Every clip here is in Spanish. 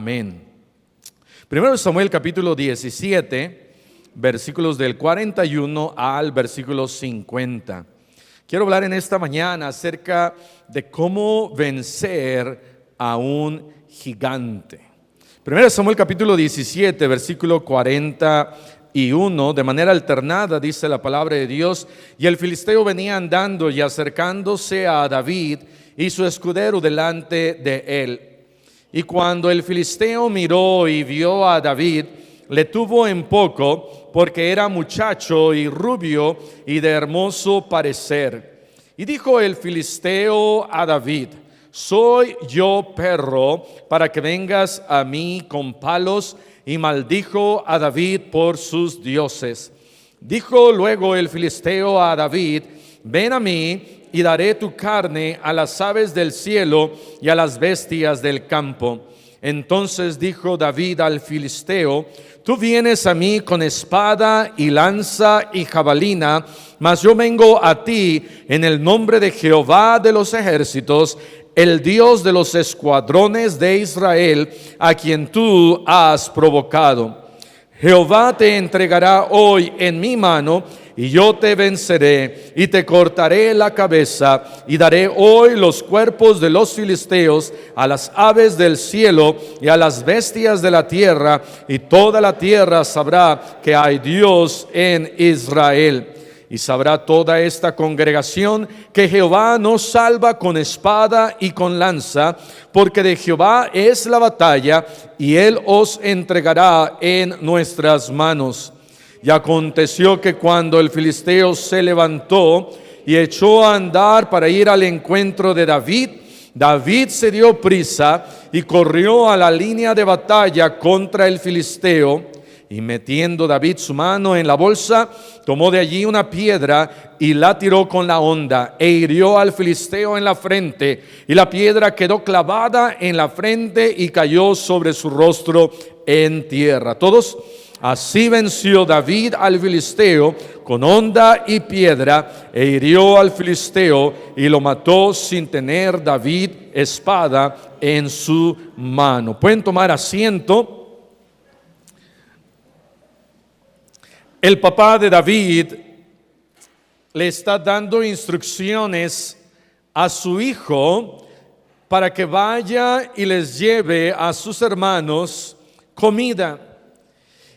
Amén. Primero Samuel capítulo 17, versículos del 41 al versículo 50. Quiero hablar en esta mañana acerca de cómo vencer a un gigante. Primero Samuel capítulo 17, versículo 41, de manera alternada dice la palabra de Dios: y el filisteo venía andando y acercándose a David y su escudero delante de él. Y cuando el filisteo miró y vio a David, le tuvo en poco, porque era muchacho y rubio y de hermoso parecer. Y dijo el filisteo a David: ¿soy yo perro para que vengas a mí con palos? Y maldijo a David por sus dioses. Dijo luego el filisteo a David: ven a mí y daré tu carne a las aves del cielo y a las bestias del campo. Entonces dijo David al filisteo: tú vienes a mí con espada y lanza y jabalina, mas yo vengo a ti en el nombre de Jehová de los ejércitos, el Dios de los escuadrones de Israel, a quien tú has provocado. Jehová te entregará hoy en mi mano, y yo te venceré y te cortaré la cabeza, y daré hoy los cuerpos de los filisteos a las aves del cielo y a las bestias de la tierra, y toda la tierra sabrá que hay Dios en Israel. Y sabrá toda esta congregación que Jehová nos salva con espada y con lanza, porque de Jehová es la batalla, y él os entregará en nuestras manos. Y aconteció que cuando el filisteo se levantó y echó a andar para ir al encuentro de David, David se dio prisa y corrió a la línea de batalla contra el filisteo. Y metiendo David su mano en la bolsa, tomó de allí una piedra y la tiró con la honda, e hirió al filisteo en la frente, y la piedra quedó clavada en la frente y cayó sobre su rostro en tierra. Todos: así venció David al filisteo con honda y piedra, e hirió al filisteo y lo mató sin tener David espada en su mano. Pueden tomar asiento. El papá de David le está dando instrucciones a su hijo para que vaya y les lleve a sus hermanos comida.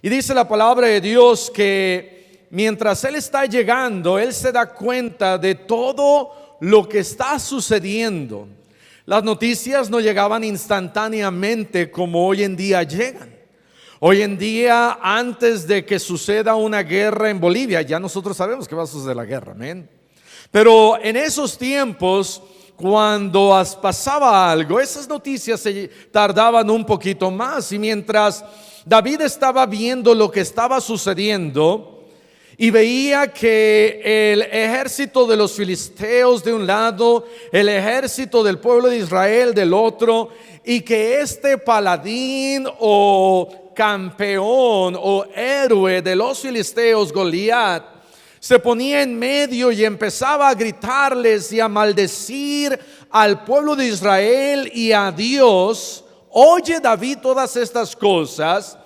Y dice la palabra de Dios que mientras él está llegando, él se da cuenta de todo lo que está sucediendo. Las noticias no llegaban instantáneamente como hoy en día llegan. Hoy en día, antes de que suceda una guerra en Bolivia, ya nosotros sabemos que va a suceder la guerra, amén. Pero en esos tiempos, cuando pasaba algo, esas noticias se tardaban un poquito más. Y mientras David estaba viendo lo que estaba sucediendo y veía que el ejército de los filisteos de un lado, el ejército del pueblo de Israel del otro, y que este paladín o campeón o héroe de los filisteos, Goliat, se ponía en medio y empezaba a gritarles y a maldecir al pueblo de Israel y a Dios. Oye David todas estas cosas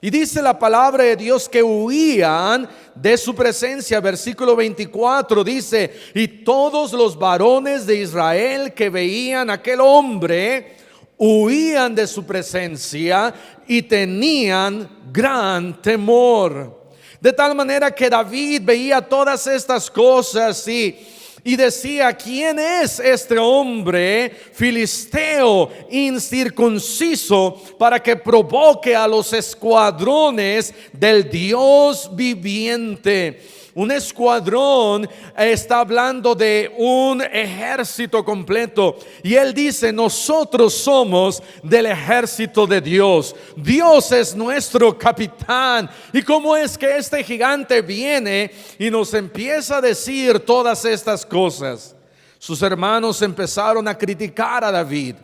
y dice la palabra de Dios que huían de su presencia. Versículo 24 dice: y todos los varones de Israel que veían a aquel hombre huían de su presencia y tenían gran temor. De tal manera que David veía todas estas cosas y decía: ¿quién es este hombre filisteo incircunciso para que provoque a los escuadrones del Dios viviente? Un escuadrón está hablando de un ejército completo. Y él dice: nosotros somos del ejército de Dios. Dios es nuestro capitán. ¿Y cómo es que este gigante viene y nos empieza a decir todas estas cosas? Sus hermanos empezaron a criticar a David.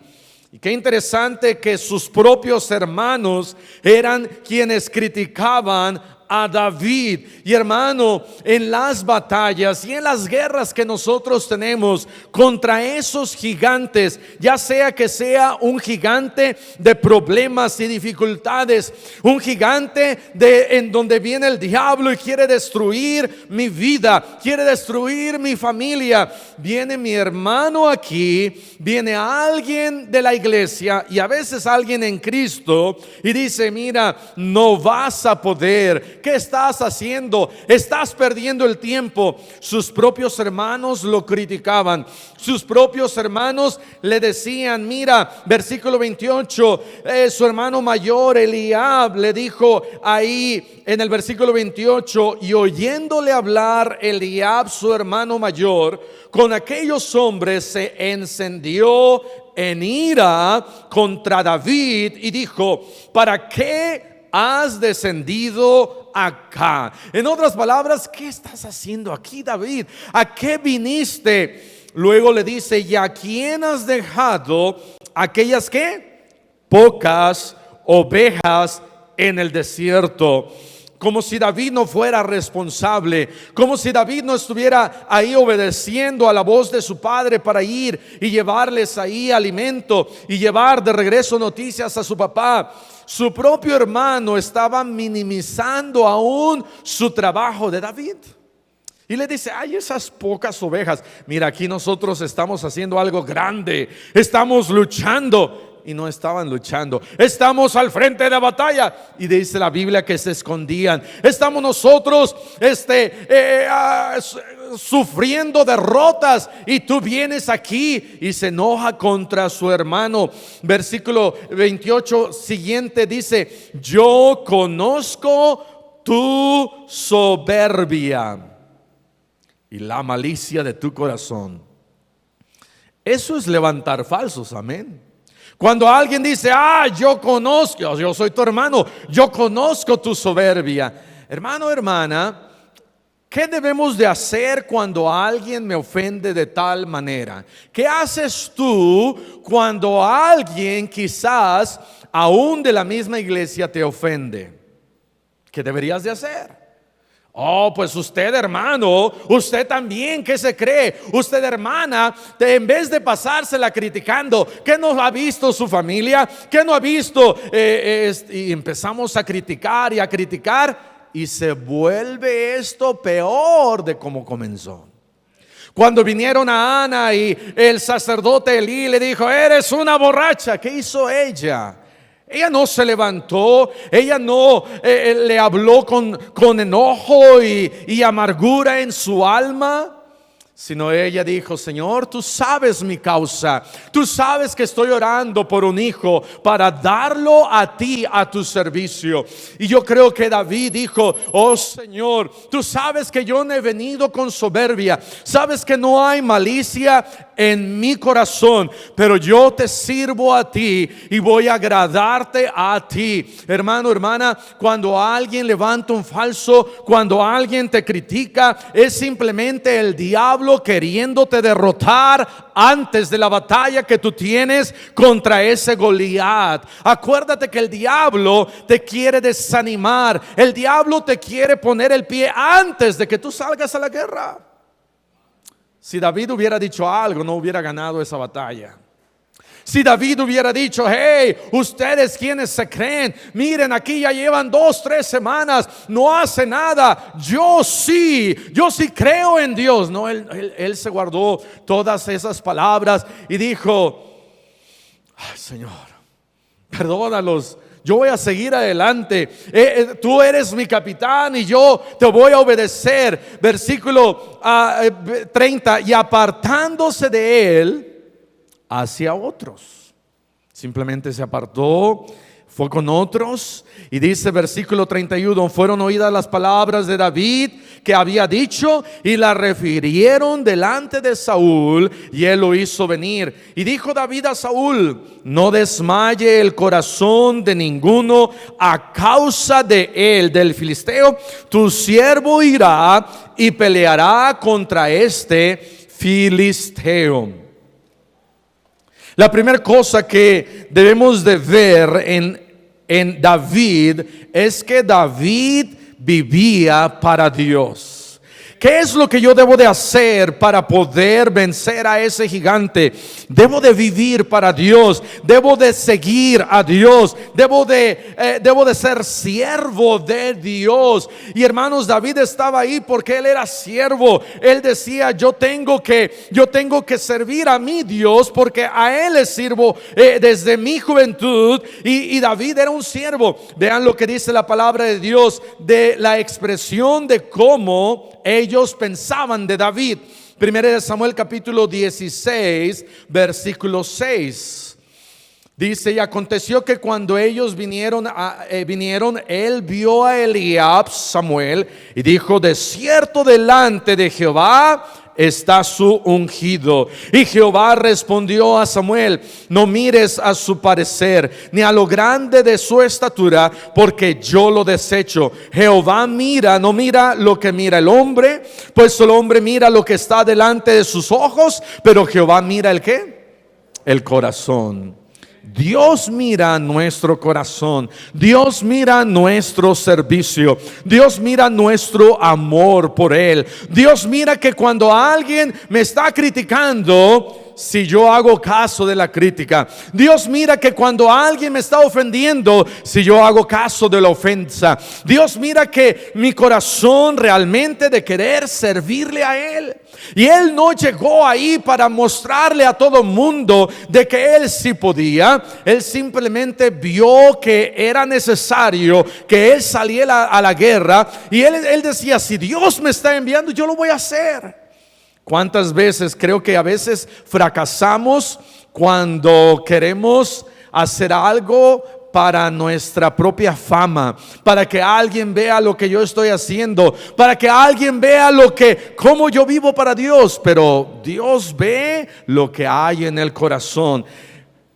Y qué interesante que sus propios hermanos eran quienes criticaban a David. Y hermano, en las batallas y en las guerras que nosotros tenemos contra esos gigantes, ya sea que sea un gigante de problemas y dificultades, un gigante en donde viene el diablo y quiere destruir mi vida, quiere destruir mi familia, viene mi hermano aquí, viene alguien de la iglesia y a veces alguien en Cristo y dice: mira, no vas a poder. ¿Qué estás haciendo? Estás perdiendo el tiempo. Sus propios hermanos lo criticaban. Sus propios hermanos le decían: mira, versículo 28, su hermano mayor Eliab le dijo ahí en el versículo 28: y oyéndole hablar Eliab, su hermano mayor, con aquellos hombres se encendió en ira contra David y dijo: ¿para qué has descendido acá? En otras palabras, ¿qué estás haciendo aquí, David? ¿A qué viniste? Luego le dice: ¿y a quién has dejado aquellas que pocas ovejas en el desierto? Como si David no fuera responsable, como si David no estuviera ahí obedeciendo a la voz de su padre para ir y llevarles ahí alimento y llevar de regreso noticias a su papá. Su propio hermano estaba minimizando aún su trabajo de David. Y le dice: ay, esas pocas ovejas. Mira, aquí nosotros estamos haciendo algo grande, estamos luchando. Y no estaban luchando. Estamos al frente de la batalla. Y dice la Biblia que se escondían. Estamos nosotros sufriendo derrotas, y tú vienes aquí. Y se enoja contra su hermano. Versículo 28 siguiente dice: yo conozco tu soberbia y la malicia de tu corazón. Eso es levantar falsos, amén. Cuando alguien dice: yo conozco, yo soy tu hermano, yo conozco tu soberbia. Hermano, hermana, ¿qué debemos de hacer cuando alguien me ofende de tal manera? ¿Qué haces tú cuando alguien quizás aún de la misma iglesia te ofende? ¿Qué deberías de hacer? Oh, pues usted, hermano, usted también, ¿qué se cree? Usted, hermana, en vez de pasársela criticando, ¿qué no ha visto su familia? ¿Qué no ha visto? Y empezamos a criticar, y se vuelve esto peor de como comenzó. Cuando vinieron a Ana y el sacerdote Elí le dijo: eres una borracha. ¿Qué hizo ella? Ella no se levantó, ella no le habló con enojo y amargura en su alma, sino ella dijo: Señor, tú sabes mi causa, tú sabes que estoy orando por un hijo para darlo a ti, a tu servicio. Y yo creo que David dijo: oh Señor, tú sabes que yo no he venido con soberbia, sabes que no hay malicia en mi corazón, pero yo te sirvo a ti y voy a agradarte a ti. Hermano, hermana, cuando alguien levanta un falso, cuando alguien te critica, es simplemente el diablo queriéndote derrotar antes de la batalla que tú tienes contra ese Goliat. Acuérdate que el diablo te quiere desanimar, el diablo te quiere poner el pie antes de que tú salgas a la guerra. Si David hubiera dicho algo, no hubiera ganado esa batalla. Si David hubiera dicho: hey, ustedes quienes se creen, miren, aquí ya llevan 2-3 semanas, no hace nada, yo sí creo en Dios. No, él se guardó todas esas palabras y dijo: ay, Señor, perdónalos, yo voy a seguir adelante, tú eres mi capitán y yo te voy a obedecer. Versículo 30, y apartándose de él hacia otros. Simplemente se apartó, fue con otros. Y dice versículo 31: fueron oídas las palabras de David que había dicho, y la refirieron delante de Saúl, y él lo hizo venir. Y dijo David a Saúl: no desmaye el corazón de ninguno a causa de él, del filisteo. Tu siervo irá y peleará contra este filisteo. La primera cosa que debemos de ver en David es que David vivía para Dios. ¿Qué es lo que yo debo de hacer para poder vencer a ese gigante? Debo de vivir para Dios, debo de seguir a Dios, debo de ser siervo de Dios. Y hermanos, David estaba ahí porque él era siervo. Él decía, yo tengo que servir a mi Dios porque a él le sirvo desde mi juventud. Y David era un siervo. Vean lo que dice la palabra de Dios, de la expresión de cómo ellos pensaban de David. Primero de Samuel capítulo 16 versículo 6 dice: y aconteció que cuando ellos vinieron, él vio a Eliab, Samuel, y dijo: de cierto delante de Jehová está su ungido. Y Jehová respondió a Samuel: no mires a su parecer, ni a lo grande de su estatura, porque yo lo desecho. Jehová no mira lo que mira el hombre, pues el hombre mira lo que está delante de sus ojos, pero Jehová mira ¿el qué? El corazón. Dios mira nuestro corazón, Dios mira nuestro servicio, Dios mira nuestro amor por Él. Dios mira que cuando alguien me está criticando, si yo hago caso de la crítica. Dios mira que cuando alguien me está ofendiendo, si yo hago caso de la ofensa. Dios mira que mi corazón realmente de querer servirle a Él. Y Él no llegó ahí para mostrarle a todo mundo de que Él sí podía. Él simplemente vio que era necesario que Él saliera a la guerra. Y él decía: si Dios me está enviando, yo lo voy a hacer. ¿Cuántas veces creo que a veces fracasamos cuando queremos hacer algo para nuestra propia fama, para que alguien vea lo que yo estoy haciendo, para que alguien vea cómo yo vivo para Dios? Pero Dios ve lo que hay en el corazón.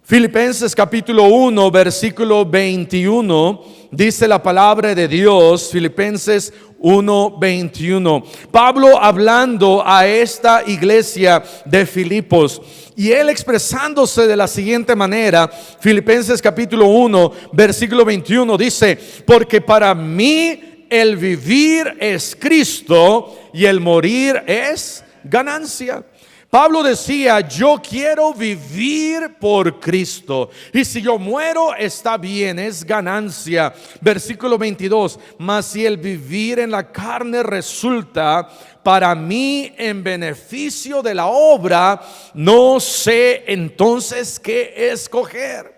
Filipenses capítulo 1 versículo 21 dice la palabra de Dios. Filipenses 1:21. Pablo hablando a esta iglesia de Filipos, y él expresándose de la siguiente manera. Filipenses capítulo 1 versículo 21 dice: porque para mí el vivir es Cristo y el morir es ganancia. Pablo decía: yo quiero vivir por Cristo, y si yo muero está bien, es ganancia. Versículo 22: mas si el vivir en la carne resulta para mí en beneficio de la obra, no sé entonces qué escoger.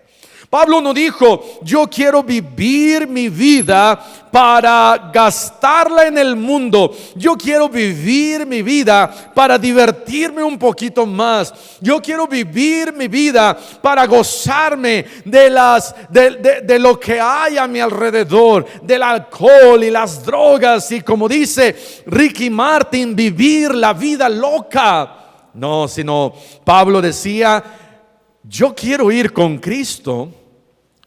Pablo no dijo: yo quiero vivir mi vida para gastarla en el mundo. Yo quiero vivir mi vida para divertirme un poquito más. Yo quiero vivir mi vida para gozarme de lo que hay a mi alrededor, del alcohol y las drogas, y como dice Ricky Martin, vivir la vida loca. No, sino Pablo decía: yo quiero ir con Cristo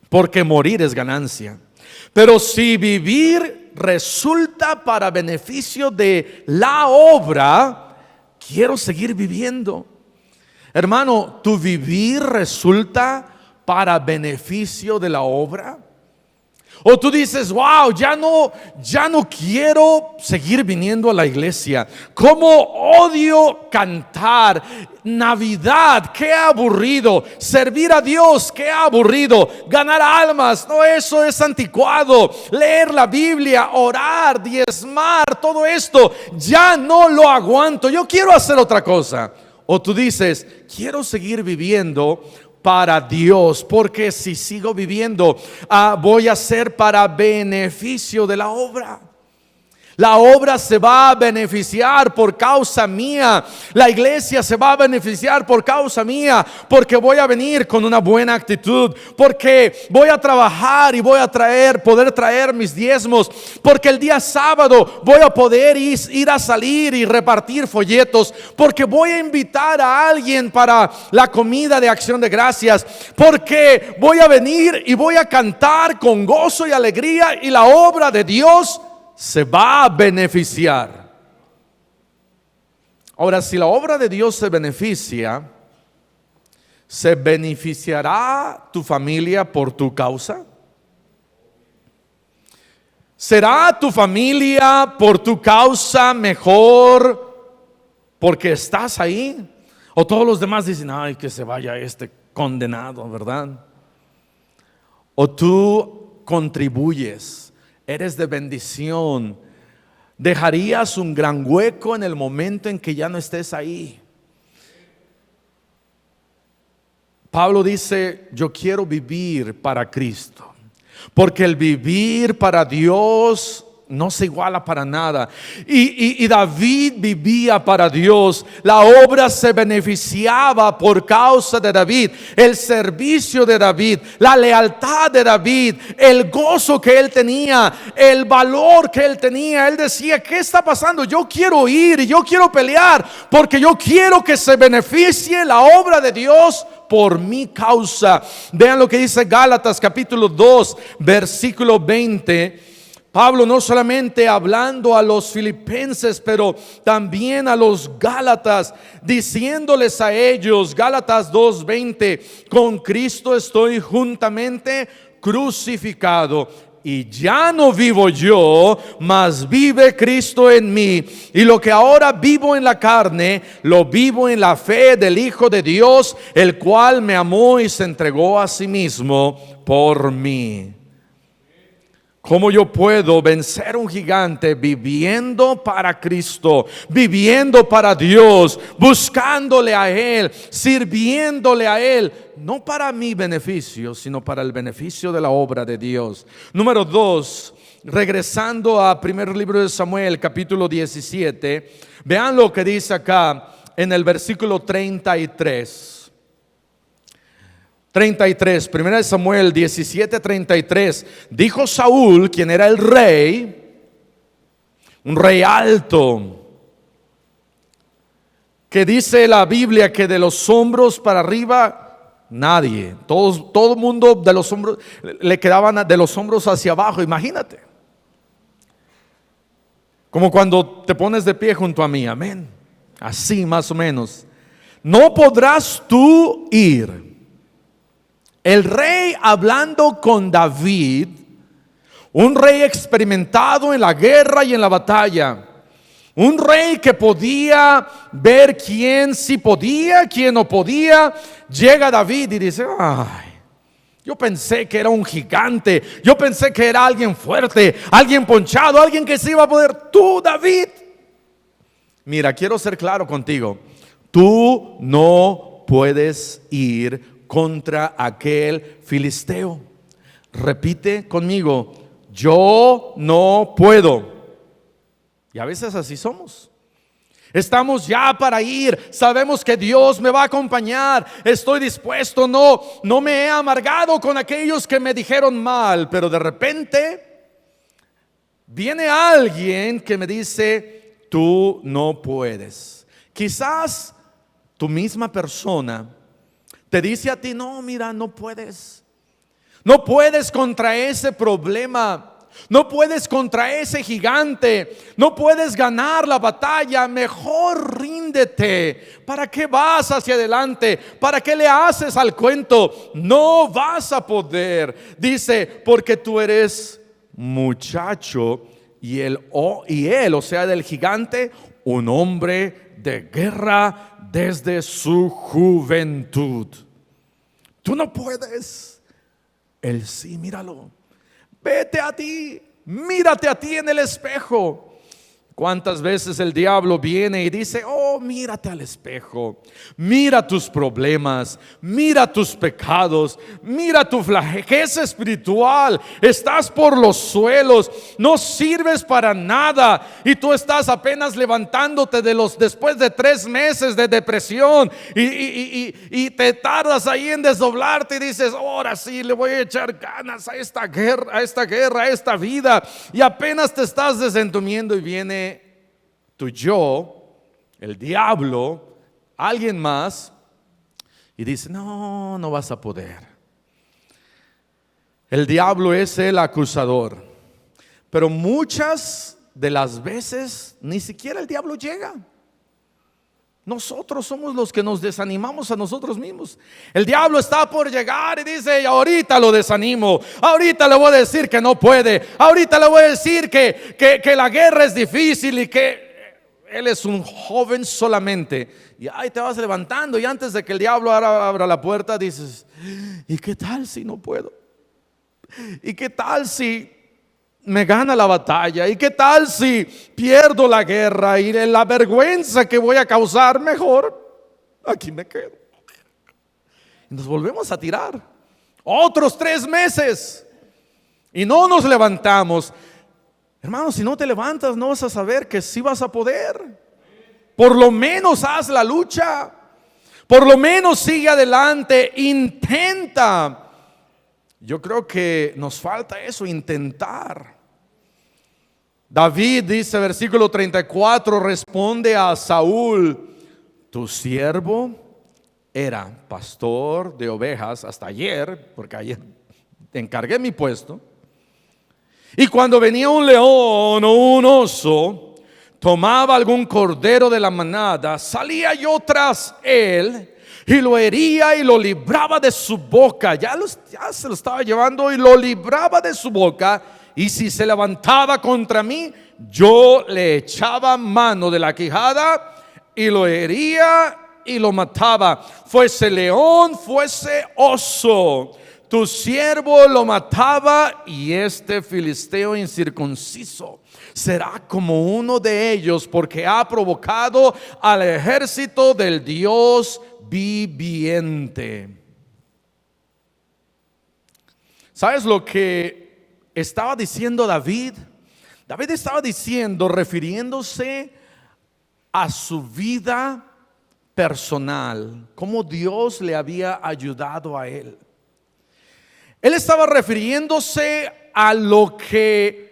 porque morir es ganancia. Pero si vivir resulta para beneficio de la obra, quiero seguir viviendo. Hermano, ¿tu vivir resulta para beneficio de la obra? O tú dices: wow, ya no quiero seguir viniendo a la iglesia. Cómo odio cantar. Navidad, qué aburrido. Servir a Dios, qué aburrido. Ganar almas, no, eso es anticuado. Leer la Biblia, orar, diezmar, todo esto ya no lo aguanto. Yo quiero hacer otra cosa. O tú dices: quiero seguir viviendo para Dios, porque si sigo viviendo voy a ser para beneficio de la obra. La obra se va a beneficiar por causa mía. La iglesia se va a beneficiar por causa mía, porque voy a venir con una buena actitud, porque voy a trabajar y voy a poder traer mis diezmos, porque el día sábado voy a poder ir a salir y repartir folletos, porque voy a invitar a alguien para la comida de acción de gracias, porque voy a venir y voy a cantar con gozo y alegría, y la obra de Dios se va a beneficiar. Ahora, si la obra de Dios se beneficia, ¿se beneficiará tu familia por tu causa? ¿Será tu familia por tu causa mejor porque estás ahí? O todos los demás dicen, ay, que se vaya este condenado, ¿verdad? O tú contribuyes, eres de bendición, dejarías un gran hueco en el momento en que ya no estés ahí. Pablo dice, yo quiero vivir para Cristo, porque el vivir para Dios no se iguala para nada. Y David vivía para Dios. La obra se beneficiaba por causa de David. El servicio de David, la lealtad de David, el gozo que él tenía, el valor que él tenía. Él decía, ¿qué está pasando? Yo quiero ir y yo quiero pelear, porque yo quiero que se beneficie la obra de Dios por mi causa. Vean lo que dice Gálatas capítulo 2 versículo 20. Pablo no solamente hablando a los filipenses, pero también a los gálatas, diciéndoles a ellos, Gálatas 2:20, con Cristo estoy juntamente crucificado, y ya no vivo yo, mas vive Cristo en mí. Y lo que ahora vivo en la carne, lo vivo en la fe del Hijo de Dios, el cual me amó y se entregó a sí mismo por mí. ¿Cómo yo puedo vencer un gigante viviendo para Cristo, viviendo para Dios, buscándole a Él, sirviéndole a Él? No para mi beneficio, sino para el beneficio de la obra de Dios. Número 2, regresando a primer libro de Samuel, capítulo 17, vean lo que dice acá en el versículo 33. 33, 1 Samuel 17:33. Dijo Saúl, quien era el rey, un rey alto, que dice la Biblia que de los hombros para arriba nadie, todo el mundo de los hombros le quedaban de los hombros hacia abajo. Imagínate, como cuando te pones de pie junto a mí, amén, así más o menos. No podrás tú ir. El rey hablando con David, un rey experimentado en la guerra y en la batalla, un rey que podía ver quién sí podía, quién no podía. Llega David y dice, ay, yo pensé que era un gigante, yo pensé que era alguien fuerte, alguien ponchado, alguien que se iba a poder. Tú, David, mira, quiero ser claro contigo, tú no puedes ir contra aquel filisteo. Repite conmigo, yo no puedo. Y a veces así somos. Estamos ya para ir, sabemos que Dios me va a acompañar, estoy dispuesto, no me he amargado con aquellos que me dijeron mal, pero de repente viene alguien que me dice, tú no puedes. Quizás tu misma persona te dice a ti, no, mira, no puedes. No puedes contra ese problema. No puedes contra ese gigante. No puedes ganar la batalla. Mejor ríndete. ¿Para qué vas hacia adelante? ¿Para qué le haces al cuento? No vas a poder. Dice, porque tú eres muchacho y él, o sea, del gigante, un hombre de guerra desde su juventud. Tú no puedes. Él sí, míralo. Vete a ti, mírate a ti en el espejo. ¿Cuántas veces el diablo viene y dice, oh, mírate al espejo, mira tus problemas, mira tus pecados, mira tu flaqueza espiritual, estás por los suelos, no sirves para nada y tú estás apenas levantándote después de 3 meses de depresión y te tardas ahí en desdoblarte y dices, ahora sí le voy a echar ganas a esta guerra, a esta vida, y apenas te estás desentumiendo y viene tu yo, el diablo, alguien más, y dice, no, no vas a poder. El diablo es el acusador, pero muchas de las veces ni siquiera el diablo llega. Nosotros somos los que nos desanimamos a nosotros mismos. El diablo está por llegar y dice: ahorita lo desanimo, ahorita le voy a decir que no puede, ahorita le voy a decir que la guerra es difícil y que él es un joven solamente. Y ahí te vas levantando, y antes de que el diablo abra la puerta dices: ¿y qué tal si no puedo? ¿Y qué tal si me gana la batalla? ¿Y qué tal si pierdo la guerra? Y de la vergüenza que voy a causar, mejor aquí me quedo. Y nos volvemos a tirar otros 3 meses y no nos levantamos. Hermano, si no te levantas, no vas a saber que sí vas a poder. Por lo menos haz la lucha, por lo menos sigue adelante, intenta. Yo creo que nos falta eso, intentar. David dice, versículo 34, responde a Saúl: tu siervo era pastor de ovejas hasta ayer, porque ayer te encargué mi puesto. Y cuando venía un león o un oso, tomaba algún cordero de la manada, salía yo tras él y lo hería y lo libraba de su boca. Ya se lo estaba llevando y lo libraba de su boca. Y si se levantaba contra mí, yo le echaba mano de la quijada y lo hería y lo mataba. Fuese león, fuese oso, tu siervo lo mataba, y este filisteo incircunciso será como uno de ellos, porque ha provocado al ejército del Dios viviente. ¿Sabes lo que estaba diciendo David? David estaba diciendo, refiriéndose a su vida personal, cómo Dios le había ayudado a él. Él estaba refiriéndose a lo que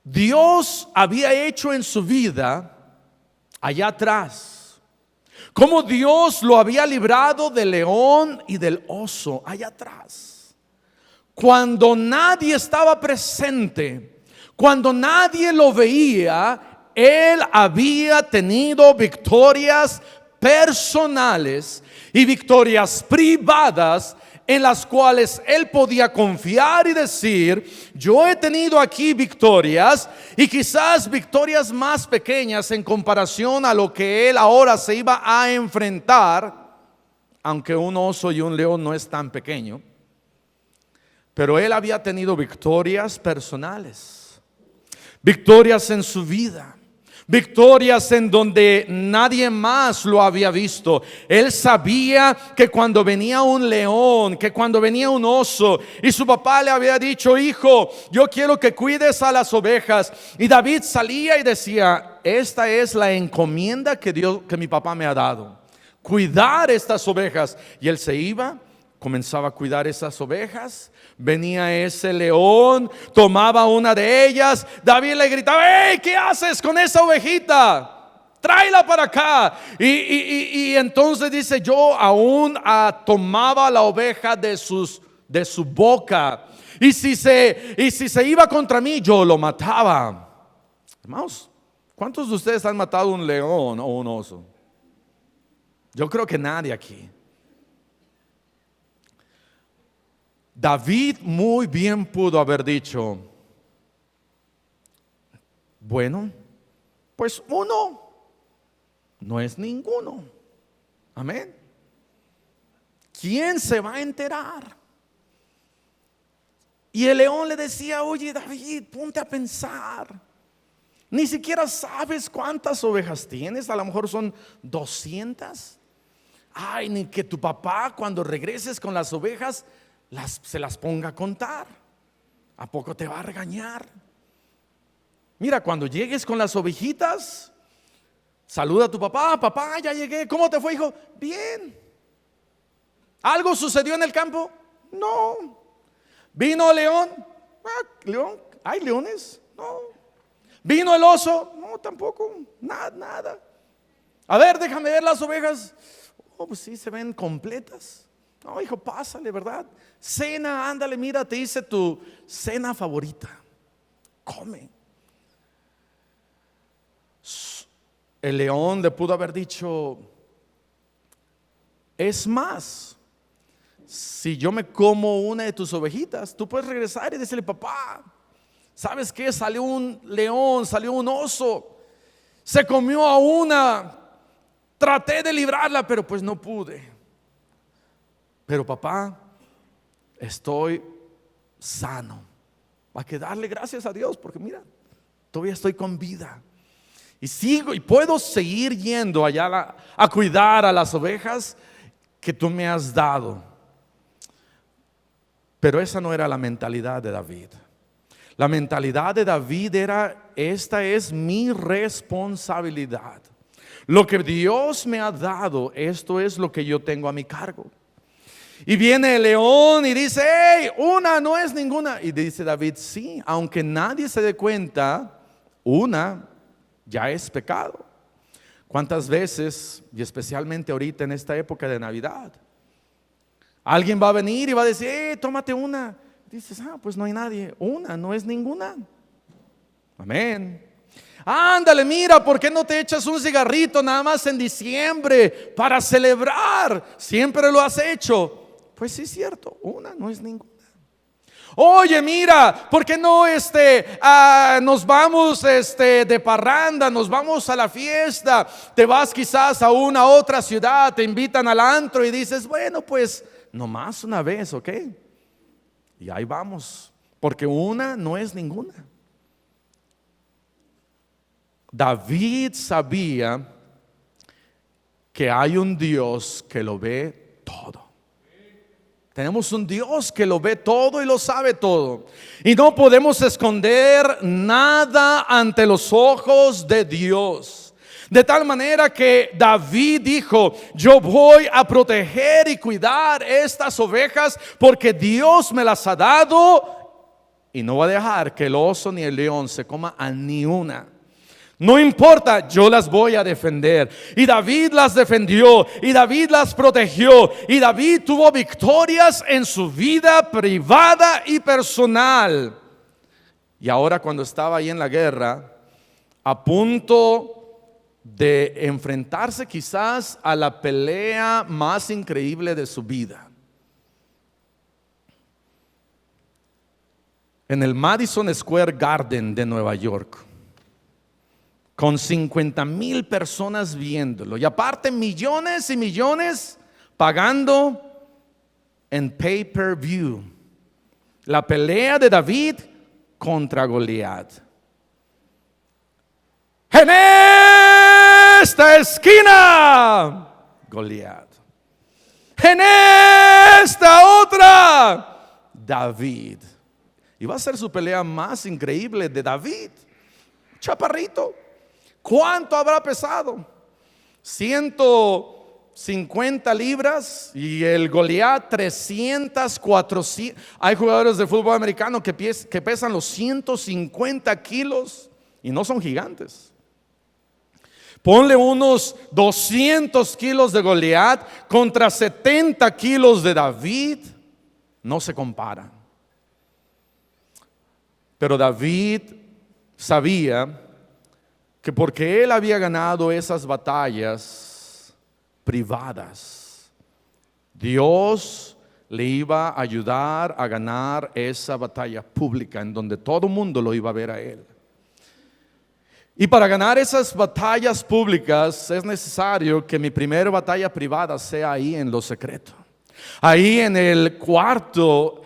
Dios había hecho en su vida allá atrás. Cómo Dios lo había librado del león y del oso allá atrás. Cuando nadie estaba presente, cuando nadie lo veía, Él había tenido victorias personales y victorias privadas, en las cuales él podía confiar y decir: yo he tenido aquí victorias, y quizás victorias más pequeñas en comparación a lo que él ahora se iba a enfrentar, aunque un oso y un león no es tan pequeño. Pero él había tenido victorias personales, victorias en su vida, victorias en donde nadie más lo había visto. Él sabía que cuando venía un león, que cuando venía un oso, y su papá le había dicho: hijo, yo quiero que cuides a las ovejas. Y David salía y decía: esta es la encomienda que mi papá me ha dado, cuidar estas ovejas. Y él se iba, comenzaba a cuidar esas ovejas. Venía ese león, tomaba una de ellas. David le gritaba: ¡hey! ¿Qué haces con esa ovejita? Tráela para acá. Y entonces dice: yo aún tomaba la oveja de su boca. Y si se iba contra mí, yo lo mataba. Hermanos, ¿cuántos de ustedes han matado un león o un oso? Yo creo que nadie aquí. David muy bien pudo haber dicho: bueno, pues uno no es ninguno. Amén. ¿Quién se va a enterar? Y el león le decía: oye, David, ponte a pensar. Ni siquiera sabes cuántas ovejas tienes. A lo mejor son 200. Ay, ni que tu papá, cuando regreses con las ovejas, se las ponga a contar. ¿A poco te va a regañar? Mira, cuando llegues con las ovejitas, saluda a tu papá: papá, ya llegué, ¿cómo te fue, hijo? Bien. ¿Algo sucedió en el campo? No. ¿Vino el león? León, ¿hay leones? No. ¿Vino el oso? No, tampoco, nada. A ver, déjame ver las ovejas. Oh, pues sí, se ven completas. No, hijo, pásale, ¿verdad? Cena, ándale, mira, te hice tu cena favorita. Come. el león le pudo haber dicho: es más, si yo me como una de tus ovejitas, tú puedes regresar y decirle: papá, ¿sabes qué? Salió un león, salió un oso, se comió a una, traté de librarla, pero pues no pude. Pero papá, estoy sano. Hay que darle gracias a Dios, porque mira, todavía estoy con vida. Y sigo y puedo seguir yendo allá a cuidar a las ovejas que tú me has dado. Pero esa no era la mentalidad de David. La mentalidad de David era: esta es mi responsabilidad. Lo que Dios me ha dado, esto es lo que yo tengo a mi cargo. Y viene el león y dice: hey, una no es ninguna. Y dice David: sí, aunque nadie se dé cuenta, una ya es pecado. ¿Cuántas veces, y especialmente ahorita en esta época de Navidad, alguien va a venir y va a decir: tómate una? Dices: pues no hay nadie, una no es ninguna. Amén. Ándale, mira, ¿por qué no te echas un cigarrito nada más en diciembre para celebrar? Siempre lo has hecho. Pues sí, es cierto, una no es ninguna. Oye, mira, ¿por qué no nos vamos de parranda, nos vamos a la fiesta? Te vas quizás a una otra ciudad, te invitan al antro y dices: bueno, pues nomás una vez, ¿ok? Y ahí vamos, porque una no es ninguna. David sabía que hay un Dios que lo ve todo. Tenemos un Dios que lo ve todo y lo sabe todo. Y no podemos esconder nada ante los ojos de Dios. De tal manera que David dijo: yo voy a proteger y cuidar estas ovejas porque Dios me las ha dado, y no voy a dejar que el oso ni el león se coma a ni una. No importa, yo las voy a defender. Y David las defendió, y David las protegió, y David tuvo victorias en su vida privada y personal. Y ahora, cuando estaba ahí en la guerra, a punto de enfrentarse quizás a la pelea más increíble de su vida, en el Madison Square Garden de Nueva York, con 50,000 personas viéndolo, y aparte millones y millones pagando en pay-per-view, la pelea de David contra Goliat. En esta esquina, Goliat. En esta otra, David. Y va a ser su pelea más increíble de David, chaparrito. ¿Cuánto habrá pesado? 150 libras, y el Goliat 300, 400. Hay jugadores de fútbol americano que pesan los 150 kilos y no son gigantes. Ponle unos 200 kilos de Goliat contra 70 kilos de David, no se compara. Pero David sabía que porque él había ganado esas batallas privadas, Dios le iba a ayudar a ganar esa batalla pública en donde todo el mundo lo iba a ver a él. Y para ganar esas batallas públicas es necesario que mi primera batalla privada sea ahí en lo secreto, ahí en el cuarto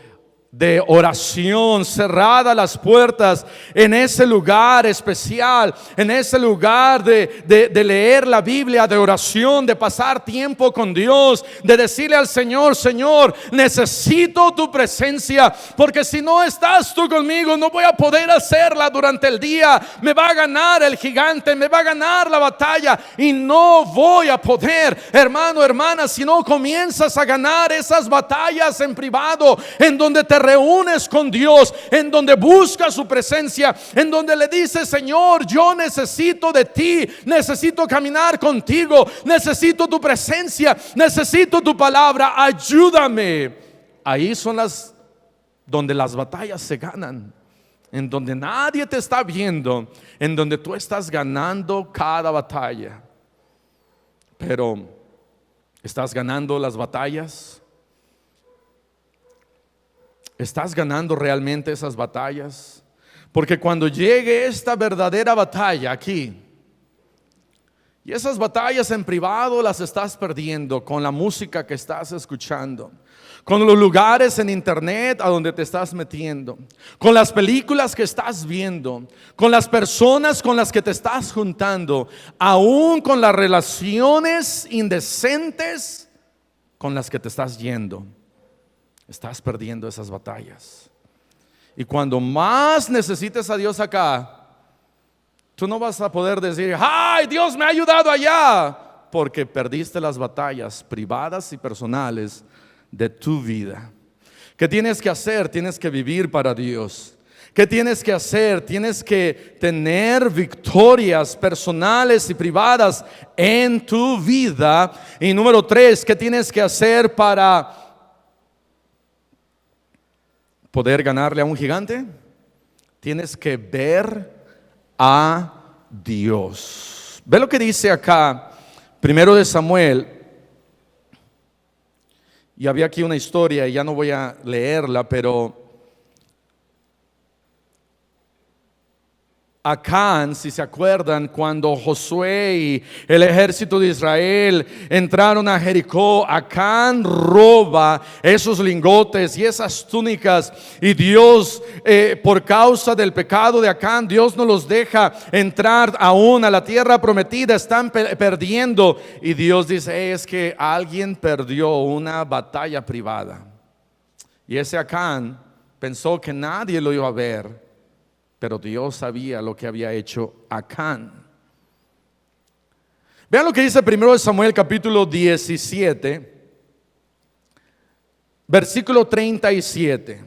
de oración, cerradas las puertas, en ese lugar especial, en ese lugar de leer la Biblia, de oración, de pasar tiempo con Dios, de decirle al Señor: Señor, necesito tu presencia, porque si no estás tú conmigo, no voy a poder hacerla durante el día. Me va a ganar el gigante, me va a ganar la batalla, y no voy a poder. Hermano, hermana, si no comienzas a ganar esas batallas en privado, en donde te reúnes con Dios, en donde buscas su presencia, en donde le dices: Señor, yo necesito de ti, necesito caminar contigo, necesito tu presencia, necesito tu palabra, ayúdame. Ahí son donde las batallas se ganan. en donde nadie te está viendo, en donde tú estás ganando cada batalla. Pero, ¿estás ganando las batallas? ¿Estás ganando realmente esas batallas? Porque cuando llegue esta verdadera batalla aquí, y esas batallas en privado las estás perdiendo con la música que estás escuchando, con los lugares en internet a donde te estás metiendo, con las películas que estás viendo, con las personas con las que te estás juntando, aún con las relaciones indecentes con las que te estás yendo. Estás perdiendo esas batallas. Y cuando más necesites a Dios acá, tú no vas a poder decir, ¡ay, Dios me ha ayudado allá! Porque perdiste las batallas privadas y personales de tu vida. ¿Qué tienes que hacer? Tienes que vivir para Dios. ¿Qué tienes que hacer? Tienes que tener victorias personales y privadas en tu vida. Y número 3, ¿qué tienes que hacer para poder ganarle a un gigante? Tienes que ver a Dios. Ve lo que dice acá, 1 Samuel. Y había aquí una historia y ya no voy a leerla, pero Acán, si se acuerdan, cuando Josué y el ejército de Israel entraron a Jericó, Acán roba esos lingotes y esas túnicas, y Dios, por causa del pecado de Acán, Dios no los deja entrar aún a la tierra prometida, están perdiendo, y Dios dice, es que alguien perdió una batalla privada, y ese Acán pensó que nadie lo iba a ver. Pero Dios sabía lo que había hecho Acán. Vean lo que dice 1 Samuel capítulo 17, versículo 37.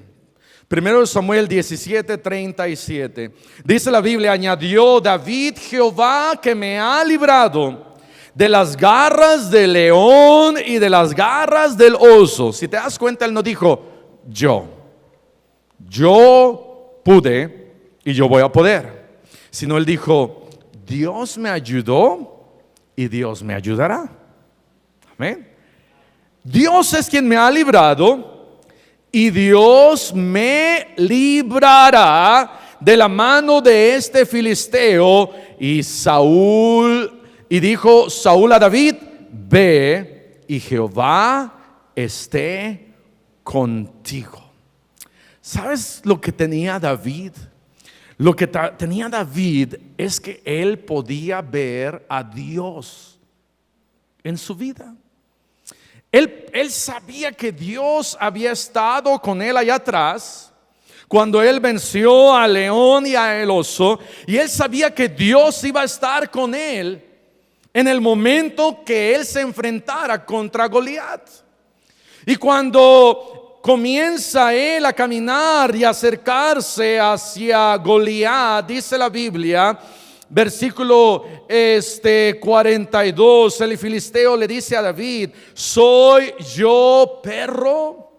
1 Samuel 17, 37. Dice la Biblia, añadió David, Jehová que me ha librado de las garras del león y de las garras del oso. Si te das cuenta, él no dijo yo pude y yo voy a poder, sino él dijo, Dios me ayudó y Dios me ayudará. Amén. Dios es quien me ha librado y Dios me librará de la mano de este filisteo. Y dijo Saúl a David, ve y Jehová esté contigo. ¿Sabes lo que tenía David? Lo que tenía David es que él podía ver a Dios en su vida. Él sabía que Dios había estado con él allá atrás cuando él venció al león y al oso, y él sabía que Dios iba a estar con él en el momento que él se enfrentara contra Goliat. Y cuando comienza él a caminar y acercarse hacia Goliat, dice la Biblia, versículo 42, el filisteo le dice a David, ¿soy yo perro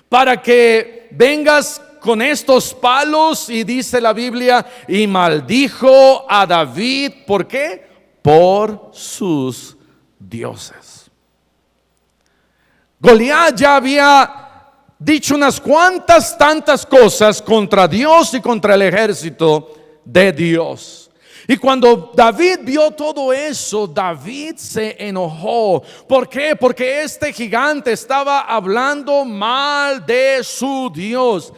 para que vengas con estos palos? Y dice la Biblia, y maldijo a David, ¿por qué? Por sus dioses. Goliat ya había dicho unas cuantas tantas cosas contra Dios y contra el ejército de Dios. Y cuando David vio todo eso, David se enojó. ¿Por qué? Porque este gigante estaba hablando mal de su Dios.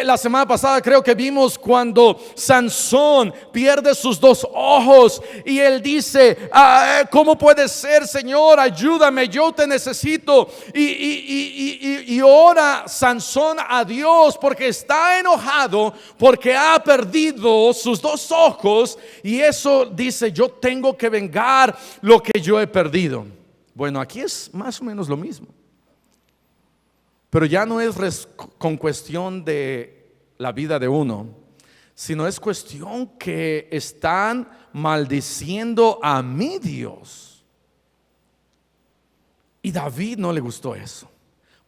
La semana pasada creo que vimos cuando Sansón pierde sus 2 ojos y él dice, ¿cómo puede ser, Señor? Ayúdame, yo te necesito. Y ora Sansón a Dios porque está enojado porque ha perdido sus 2 ojos. Y eso dice, yo tengo que vengar lo que yo he perdido. Bueno, aquí es más o menos lo mismo. Pero ya no es con cuestión de la vida de uno, sino es cuestión que están maldiciendo a mi Dios. Y David no le gustó eso.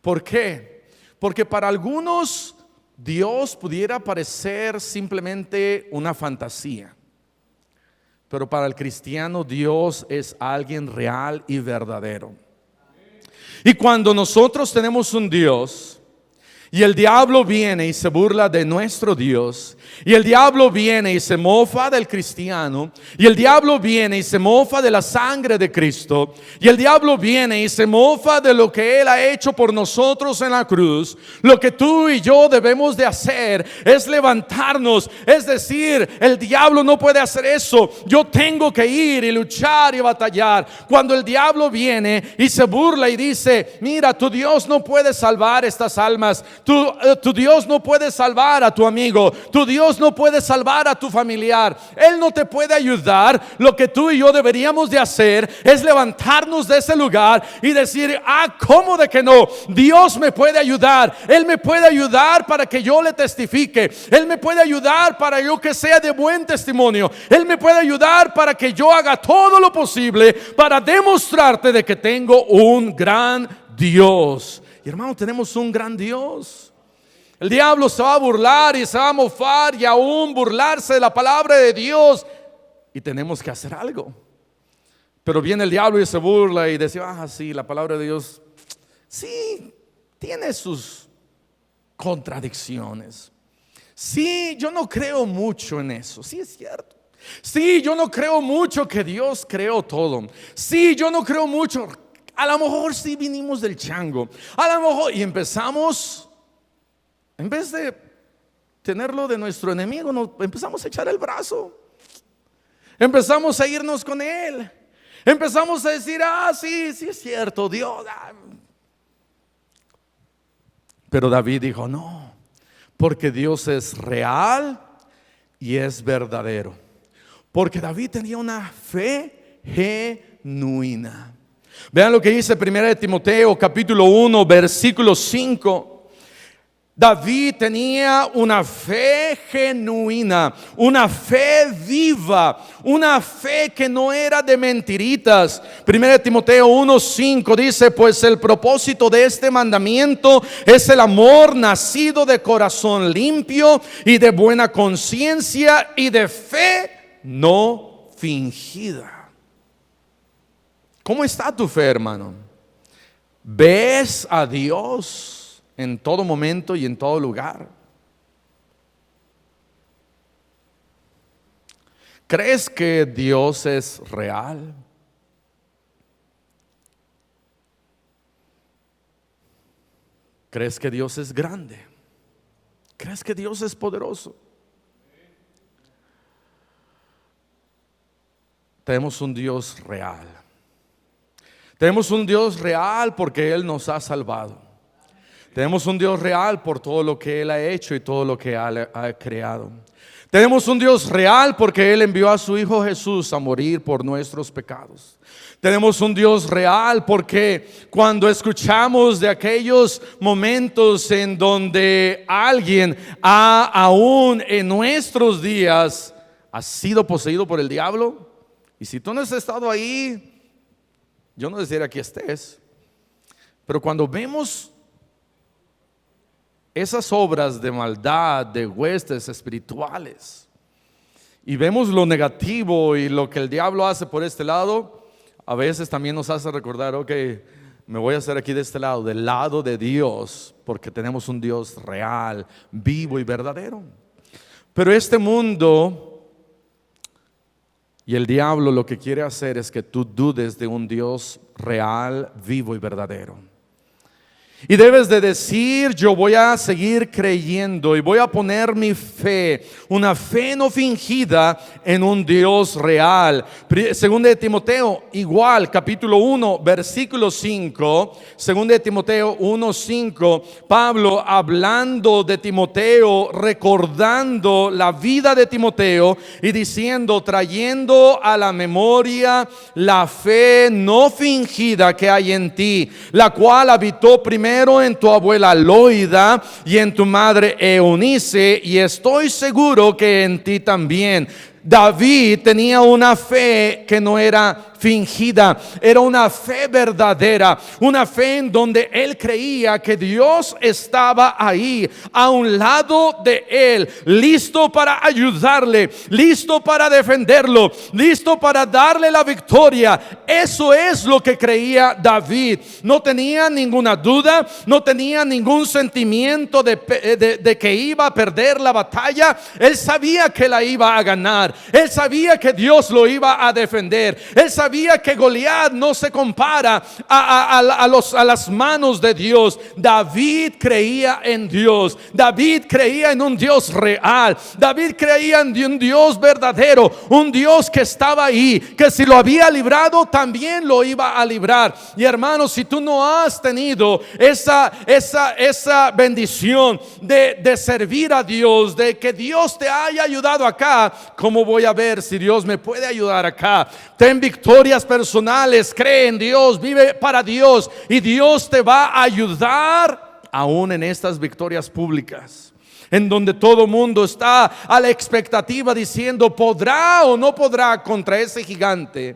¿Por qué? Porque para algunos Dios pudiera parecer simplemente una fantasía, pero para el cristiano Dios es alguien real y verdadero. Y cuando nosotros tenemos un Dios y el diablo viene y se burla de nuestro Dios, y el diablo viene y se mofa del cristiano, y el diablo viene y se mofa de la sangre de Cristo, y el diablo viene y se mofa de lo que Él ha hecho por nosotros en la cruz, lo que tú y yo debemos de hacer es levantarnos, es decir, el diablo no puede hacer eso, yo tengo que ir y luchar y batallar. Cuando el diablo viene y se burla y dice, mira, tu Dios no puede salvar estas almas, tu Dios no puede salvar a tu amigo, tu Dios no puede salvar a tu familiar, Él no te puede ayudar. Lo que tú y yo deberíamos de hacer es levantarnos de ese lugar y decir, ¿cómo de que no? Dios me puede ayudar, Él me puede ayudar para que yo le testifique, Él me puede ayudar para yo que sea de buen testimonio, Él me puede ayudar para que yo haga todo lo posible para demostrarte de que tengo un gran Dios. Y hermano, tenemos un gran Dios. El diablo se va a burlar y se va a mofar y aún burlarse de la palabra de Dios, y tenemos que hacer algo. Pero viene el diablo y se burla y dice, sí, la palabra de Dios sí tiene sus contradicciones. Sí, yo no creo mucho en eso. Sí, es cierto. Sí, yo no creo mucho que Dios creó todo. Sí, yo no creo mucho. A lo mejor sí vinimos del chango. A lo mejor, y empezamos, en vez de tenerlo de nuestro enemigo, nos empezamos a echar el brazo. Empezamos a irnos con él. Empezamos a decir, sí es cierto, Dios. Pero David dijo, no, porque Dios es real y es verdadero. Porque David tenía una fe genuina. Vean lo que dice 1 Timoteo capítulo 1 versículo 5. David tenía una fe genuina, una fe viva, una fe que no era de mentiritas. 1 Timoteo 1:5 dice, pues el propósito de este mandamiento es el amor nacido de corazón limpio y de buena conciencia y de fe no fingida. ¿Cómo está tu fe, hermano? ¿Ves a Dios en todo momento y en todo lugar? ¿Crees que Dios es real? ¿Crees que Dios es grande? ¿Crees que Dios es poderoso? Tenemos un Dios real. Tenemos un Dios real porque Él nos ha salvado. Tenemos un Dios real por todo lo que Él ha hecho y todo lo que ha creado. Tenemos un Dios real porque Él envió a su Hijo Jesús a morir por nuestros pecados. Tenemos un Dios real porque cuando escuchamos de aquellos momentos en donde alguien aún en nuestros días ha sido poseído por el diablo, y si tú no has estado ahí, yo no decir aquí estés, pero cuando vemos esas obras de maldad, de huestes espirituales, y vemos lo negativo y lo que el diablo hace por este lado, a veces también nos hace recordar, ok, me voy a hacer aquí de este lado, del lado de Dios, porque tenemos un Dios real, vivo y verdadero. Pero este mundo y el diablo lo que quiere hacer es que tú dudes de un Dios real, vivo y verdadero. Y debes de decir, yo voy a seguir creyendo y voy a poner mi fe, una fe no fingida, en un Dios real. Segunda de Timoteo, igual, capítulo 1, versículo 5. Segunda de Timoteo 1:5. Pablo hablando de Timoteo, recordando la vida de Timoteo y diciendo, trayendo a la memoria la fe no fingida que hay en ti, la cual habitó primero en tu abuela Loida y en tu madre Eunice, y estoy seguro que en ti también. David tenía una fe que no era fingida, era una fe verdadera, una fe en donde él creía que Dios estaba ahí, a un lado de él, listo para ayudarle, listo para defenderlo, listo para darle la victoria. Eso es lo que creía David. No tenía ninguna duda, no tenía ningún sentimiento de que iba a perder la batalla. Él sabía que la iba a ganar. Él sabía que Dios lo iba a defender. Él sabía que Goliat no se compara a las manos de Dios. David creía en Dios. David creía en un Dios real. David creía en un Dios verdadero, un Dios que estaba ahí, que si lo había librado también lo iba a librar. Y hermanos, si tú no has tenido esa bendición de servir a Dios, de que Dios te haya ayudado acá, ¿cómo voy a ver si Dios me puede ayudar acá? Ten victorias personales, cree en Dios, vive para Dios, y Dios te va a ayudar aún en estas victorias públicas, en donde todo mundo está a la expectativa diciendo, ¿podrá o no podrá contra ese gigante?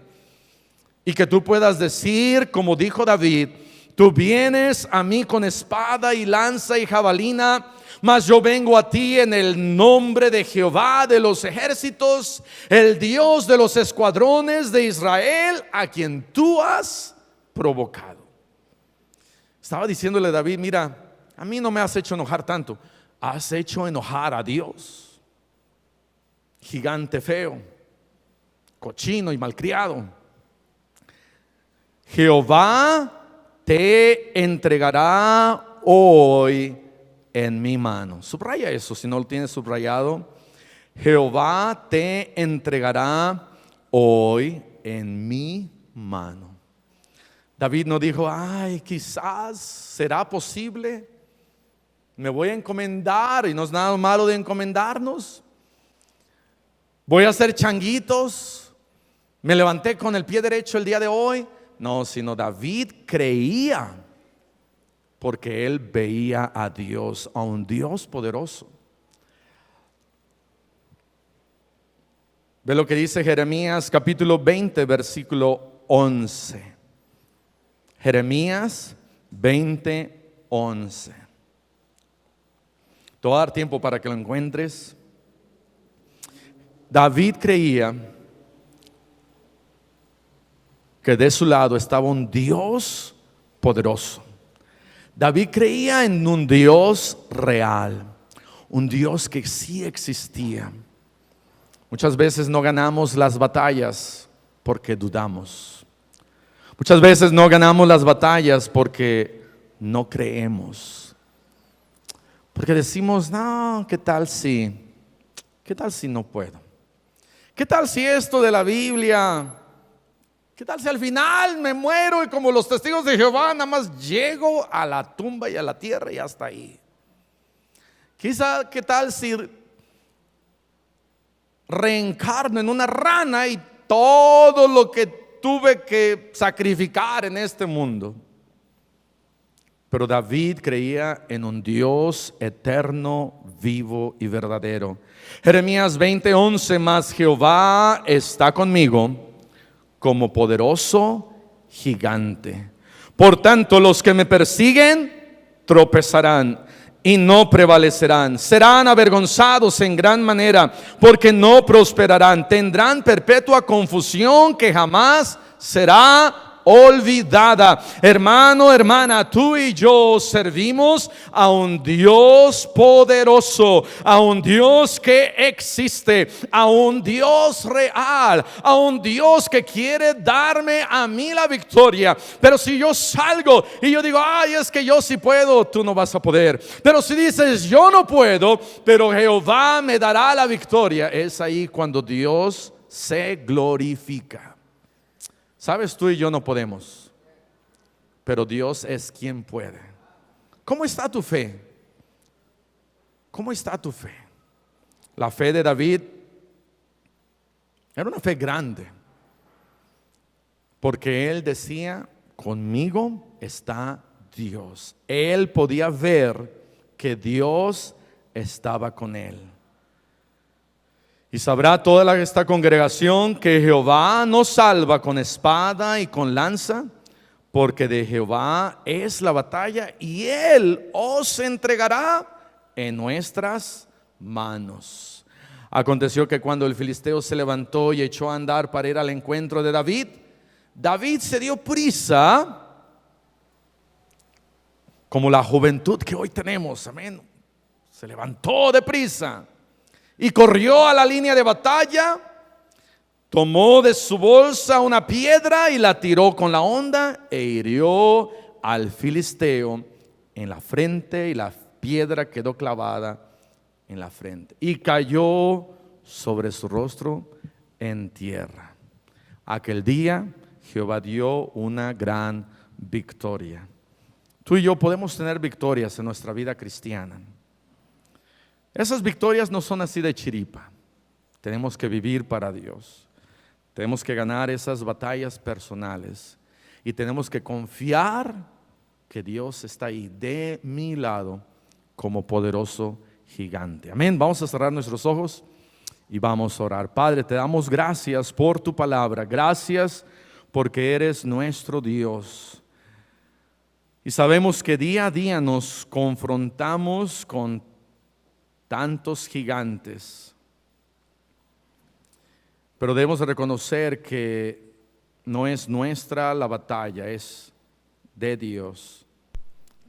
Y que tú puedas decir, como dijo David, tú vienes a mí con espada y lanza y jabalina, mas yo vengo a ti en el nombre de Jehová de los ejércitos, el Dios de los escuadrones de Israel, a quien tú has provocado. Estaba diciéndole David, mira, a mí no me has hecho enojar tanto, has hecho enojar a Dios. Gigante feo, cochino y malcriado. Jehová te entregará hoy en mi mano. Subraya eso si no lo tienes subrayado. Jehová te entregará hoy en mi mano. David no dijo, ay, quizás será posible, me voy a encomendar, y no es nada malo de encomendarnos. Voy a hacer changuitos, me levanté con el pie derecho el día de hoy. No, sino David creía, porque él veía a Dios, a un Dios poderoso. Ve lo que dice Jeremías capítulo 20 versículo 11. Jeremías 20, 11. Te voy a dar tiempo para que lo encuentres. David creía que de su lado estaba un Dios poderoso. David creía en un Dios real, un Dios que sí existía. Muchas veces no ganamos las batallas porque dudamos. Muchas veces no ganamos las batallas porque no creemos. Porque decimos, no, ¿qué tal si no puedo? ¿Qué tal si esto de la Biblia? ¿Qué tal si al final me muero y como los testigos de Jehová nada más llego a la tumba y a la tierra y hasta ahí? Quizá, ¿qué tal si reencarno en una rana y todo lo que tuve que sacrificar en este mundo? Pero David creía en un Dios eterno, vivo y verdadero. Jeremías 20:11, mas Jehová está conmigo como poderoso gigante. Por tanto, los que me persiguen tropezarán y no prevalecerán. Serán avergonzados en gran manera, porque no prosperarán. Tendrán perpetua confusión que jamás será olvidada. Hermano, hermana, tú y yo servimos a un Dios poderoso, a un Dios que existe, a un Dios real, a un Dios que quiere darme a mí la victoria. Pero si yo salgo y yo digo, ay, es que yo sí puedo, tú no vas a poder. Pero si dices, yo no puedo, pero Jehová me dará la victoria, es ahí cuando Dios se glorifica. Sabes, tú y yo no podemos, pero Dios es quien puede. ¿Cómo está tu fe? ¿Cómo está tu fe? La fe de David era una fe grande, porque él decía, conmigo está Dios. Él podía ver que Dios estaba con él. Y sabrá toda esta congregación que Jehová nos salva con espada y con lanza, porque de Jehová es la batalla y Él os entregará en nuestras manos. Aconteció que cuando el filisteo se levantó y echó a andar para ir al encuentro de David, David se dio prisa, como la juventud que hoy tenemos, amén. Se levantó de prisa y corrió a la línea de batalla, tomó de su bolsa una piedra y la tiró con la honda e hirió al filisteo en la frente, y la piedra quedó clavada en la frente y cayó sobre su rostro en tierra. Aquel día Jehová dio una gran victoria. Tú y yo podemos tener victorias en nuestra vida cristiana. Esas victorias no son así de chiripa. Tenemos que vivir para Dios. Tenemos que ganar esas batallas personales y tenemos que confiar que Dios está ahí de mi lado como poderoso gigante. Amén. Vamos a cerrar nuestros ojos y vamos a orar. Padre, te damos gracias por tu palabra. Gracias porque eres nuestro Dios. Y sabemos que día a día nos confrontamos con tantos gigantes, pero debemos reconocer que no es nuestra la batalla, es de Dios.